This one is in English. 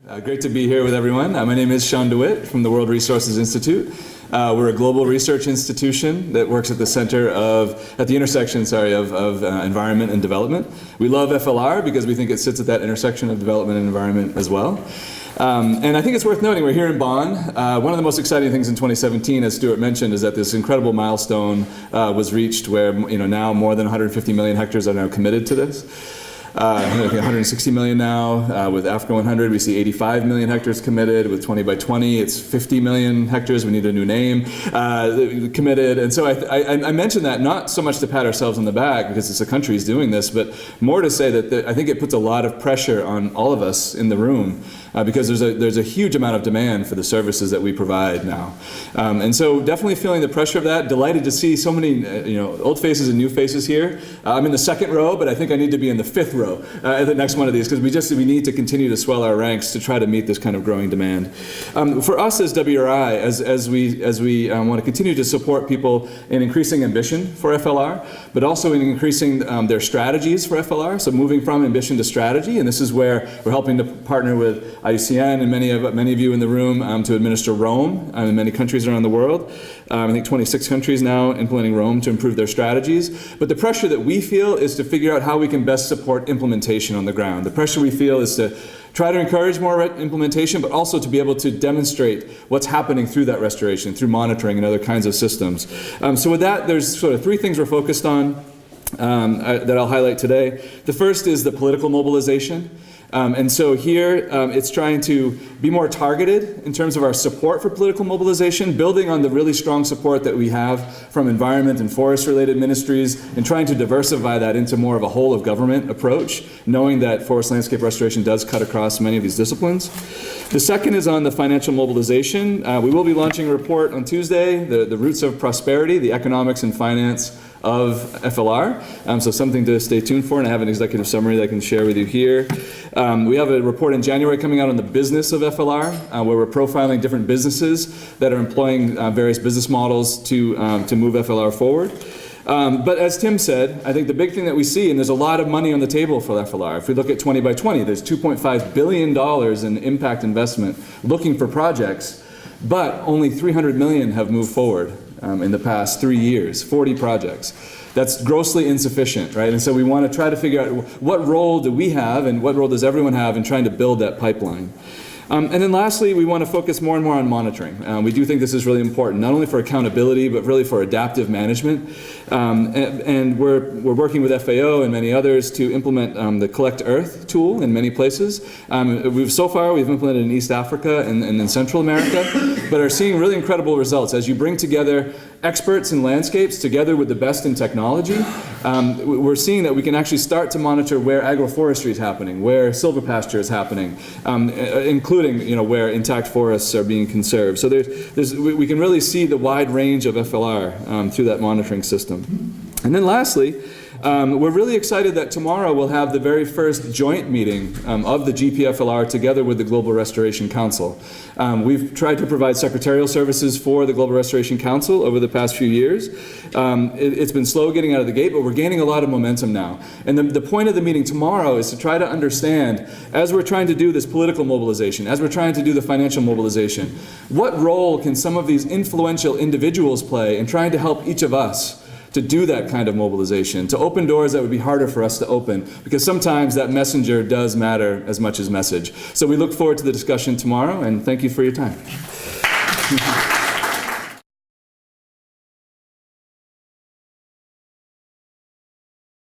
Great to be here with everyone. My name is DeWitt from the World Resources Institute. We're a global research institution that works at the intersection of environment and development. We love FLR because we think it sits at that intersection of development and environment as well. And I think it's worth noting we're here in Bonn. One of the most exciting things in 2017, as Stuart mentioned, is that this incredible milestone was reached where now more than 150 million hectares are now committed to this. 160 million now. With Africa 100, we see 85 million hectares committed. With 20 by 20, it's 50 million hectares. We need a new name committed. And so I mention that not so much to pat ourselves on the back because it's the country's doing this, but more to say that I think it puts a lot of pressure on all of us in the room because there's a huge amount of demand for the services that we provide now. And so definitely feeling the pressure of that. Delighted to see so many old faces and new faces here. I'm in the second row, but I think I need to be in the fifth row at the next one of these because we need to continue to swell our ranks to try to meet this kind of growing demand. For us as WRI, as we want to continue to support people in increasing ambition for FLR, but also in increasing their strategies for FLR, so moving from ambition to strategy, and this is where we're helping to partner with IUCN and many of you in the room to administer Rome in many countries around the world. I think 26 countries now implementing Rome to improve their strategies. But the pressure that we feel is to figure out how we can best support implementation on the ground. The pressure we feel is to try to encourage more implementation, but also to be able to demonstrate what's happening through that restoration, through monitoring and other kinds of systems. So with that, there's sort of three things we're focused on that I'll highlight today. The first is the political mobilization. And so here it's trying to be more targeted in terms of our support for political mobilization, building on the really strong support that we have from environment and forest related ministries and trying to diversify that into more of a whole of government approach, knowing that forest landscape restoration does cut across many of these disciplines. The second is on the financial mobilization. We will be launching a report on Tuesday, the Roots of Prosperity, the Economics and Finance of FLR, so something to stay tuned for, and I have an executive summary that I can share with you here. We have a report in January coming out on the business of FLR, where we're profiling different businesses that are employing various business models to move FLR forward. But as Tim said, I think the big thing that we see, and there's a lot of money on the table for FLR. If we look at 20 by 20, there's $2.5 billion in impact investment looking for projects, but only 300 million have moved forward in the past 3 years, 40 projects. That's grossly insufficient, right? And so we want to try to figure out what role do we have and what role does everyone have in trying to build that pipeline. And then lastly, we want to focus more and more on monitoring. We do think this is really important, not only for accountability, but really for adaptive management. And we're working with FAO and many others to implement the Collect Earth tool in many places. So far we've implemented in East Africa and in Central America, but are seeing really incredible results. As you bring together experts in landscapes together with the best in technology, we're seeing that we can actually start to monitor where agroforestry is happening, where silvopasture is happening, including where intact forests are being conserved. So we can really see the wide range of FLR through that monitoring system. And then lastly, we're really excited that tomorrow we'll have the very first joint meeting of the GPFLR together with the Global Restoration Council. We've tried to provide secretarial services for the Global Restoration Council over the past few years. It's been slow getting out of the gate, but we're gaining a lot of momentum now. And the point of the meeting tomorrow is to try to understand, as we're trying to do this political mobilization, as we're trying to do the financial mobilization, what role can some of these influential individuals play in trying to help each of us to do that kind of mobilization, to open doors that would be harder for us to open, because sometimes that messenger does matter as much as message. So we look forward to the discussion tomorrow, and thank you for your time.